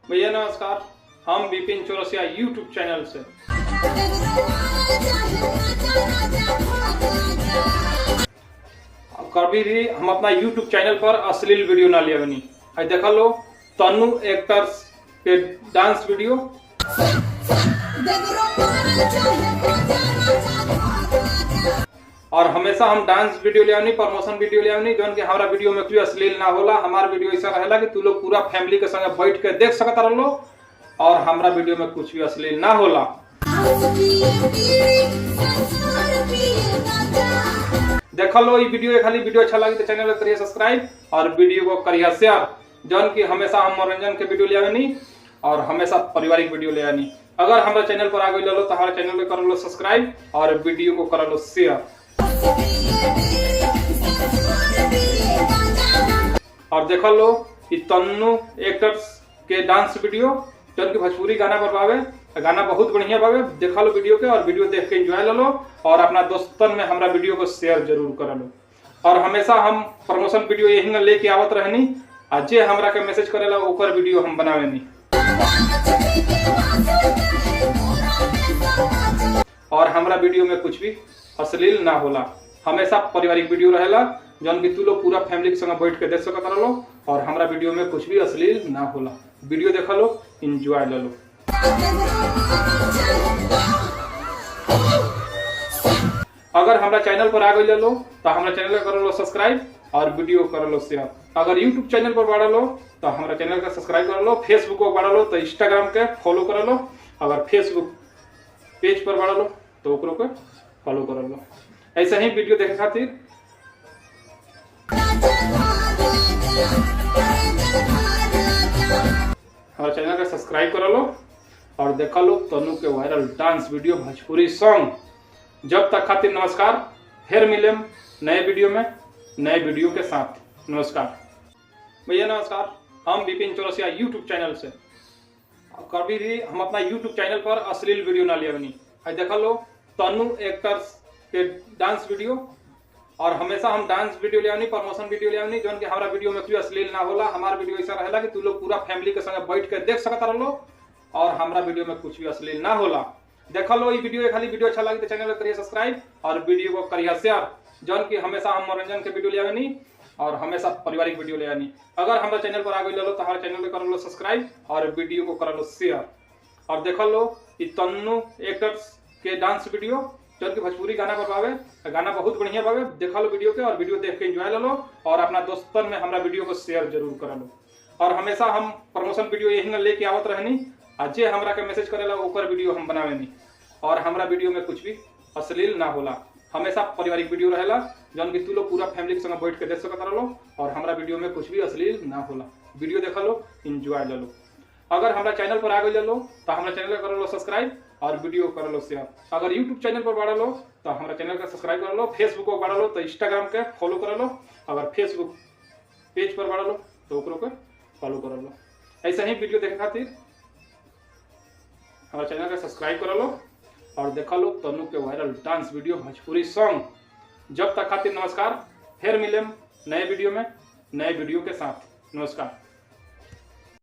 भैया नमस्कार, हम विपिन चौरसिया यूट्यूब चैनल से। कभी भी हम अपना यूट्यूब चैनल पर अश्लील वीडियो ना लिया बनी। देखा लो तन्नू एक्टर्स के डांस वीडियो। और हमेशा हम डांस वीडियो ले आवनी, प्रमोशन वीडियो ले आवनी, जौन कि हमारा वीडियो में कोई अश्लील ना होला। हमारा वीडियो ऐसा रहेला कि तू लोग पूरा फैमिली के संगे बैठ के देख सकता रहो और हमारा वीडियो में कुछ भी अश्लील ना होला। देखा लो ये वीडियो, खाली वीडियो अच्छा लगे तो चैनल को करिए सब्सक्राइब और वीडियो को करिए शेयर। जौन कि हमेशा हम मनोरंजन के वीडियो ले आनी और हमेशा पारिवारिक वीडियो ले आनी। अगर हमारे चैनल पर आ गई लो तो हमारे चैनल को कर लो सब्सक्राइब और वीडियो को कर लो शेयर। और देखा लो कि तन्नू एक्टर्स के डांस वीडियो, जौन की भोजपुरी गाना पर बावे। गाना बहुत बढ़िया बावे, देखा लो वीडियो के और वीडियो देख के एंजॉय ले लो और अपना दोस्तन में हमारा वीडियो को शेयर जरूर कर लो। और हमेशा हम प्रमोशन वीडियो यही लेके आवत रहनी। आज जे हमरा के मैसेज करेला ओकर वीडियो हम बनावेनी। और हमारा वीडियो में कुछ भी अश्लील ना होला, हमेशा पारिवारिक वीडियो रहेला, जौन कि तू लोग पूरा फैमिली के संग बैठ के देख सकता रहो और हमारा वीडियो में कुछ भी अश्लील ना होला। वीडियो देखा लो, एंजॉय ले लो। अगर हमारा चैनल पर आ गई लो तो हमारा चैनल कर लो सब्सक्राइब और वीडियो कर लो शेयर। अगर यूट्यूब चैनल पर बढ़ा लो तो हमारा चैनल का सब्सक्राइब कर लो। फेसबुक को बढ़ा लो तो इंस्टाग्राम के फॉलो कर लो। अगर फेसबुक पेज पर बढ़ा लो तो ओकरो के फॉलो कर लो। ऐसे ही वीडियो देखे खातिर हमारे चैनल का सब्सक्राइब कर लो और देखा लो तन्नू के viral dance video Bhojpuri song. जब तक खातिर नमस्कार, फिर मिलेम नए वीडियो में नए वीडियो के साथ। नमस्कार भैया नमस्कार, हम विपिन चौरसिया यूट्यूब चैनल से। कभी भी हम अपना यूट्यूब चैनल पर अश्लील वीडियो ना लिया बनी। देखा लो तन्नू एक्टर्स के डांस वीडियो। और हमेशा हम डांस वीडियो ले आवनी, प्रमोशन वीडियो ले आवनी, जौन कि हमारा वीडियो में कोई अश्लील ना होला। हमारा वीडियो ऐसा रहेला कि तू लोग पूरा फैमिली के संगे बैठ के देख सकता रहो और हमारा वीडियो में कुछ भी अश्लील ना होला। देखा लो ये वीडियो, खाली वीडियो अच्छा लगे तो चैनल को करिए सब्सक्राइब और वीडियो को करिए शेयर। जौन कि हमेशा हम मनोरंजन के वीडियो ले आवनी और हमेशा पारिवारिक वीडियो ले आनी। अगर हमारे चैनल पर आ गई लो तो हमारे चैनल को कर लो सब्सक्राइब और वीडियो को कर लो शेयर। और देखा लो कि तन्नू एक्टर्स के डांस वीडियो, जौन की भोजपुरी गाना पर बावे। गाना बहुत बढ़िया बावे, देखा लो वीडियो के और वीडियो देख के एंजॉय ले लो और अपना दोस्तन में हमारा वीडियो को शेयर जरूर कर लो। और हमेशा हम प्रमोशन वीडियो यही लेके आवत रहनी। आज जे हमरा के मैसेज करेला ओकर वीडियो हम बनावेनी। और हमारा वीडियो में कुछ भी अश्लील ना होला, हमेशा पारिवारिक वीडियो रहेला, जौन कि तू लोग पूरा फैमिली के संग बैठ के देख सकता रहो और हमारा वीडियो में कुछ भी अश्लील ना होला। वीडियो देखा लो, एंजॉय ले लो। अगर हमारा चैनल पर आ गई लो तो हमारा चैनल कर लो सब्सक्राइब और वीडियो कर लो शेयर। अगर यूट्यूब चैनल पर बढ़ा लो तो हमारा चैनल का सब्सक्राइब कर लो। फेसबुक को बढ़ा लो तो इंस्टाग्राम के फॉलो कर लो। अगर फेसबुक पेज पर बढ़ा लो तो ओकरो के फॉलो कर लो। ऐसे ही वीडियो देखे खातिर हमारा चैनल का सब्सक्राइब कर लो और देखा लो तन्नू के viral dance video Bhojpuri song. जब तक खातिर नमस्कार, फिर मिलेम नए वीडियो में नए वीडियो के साथ। नमस्कार।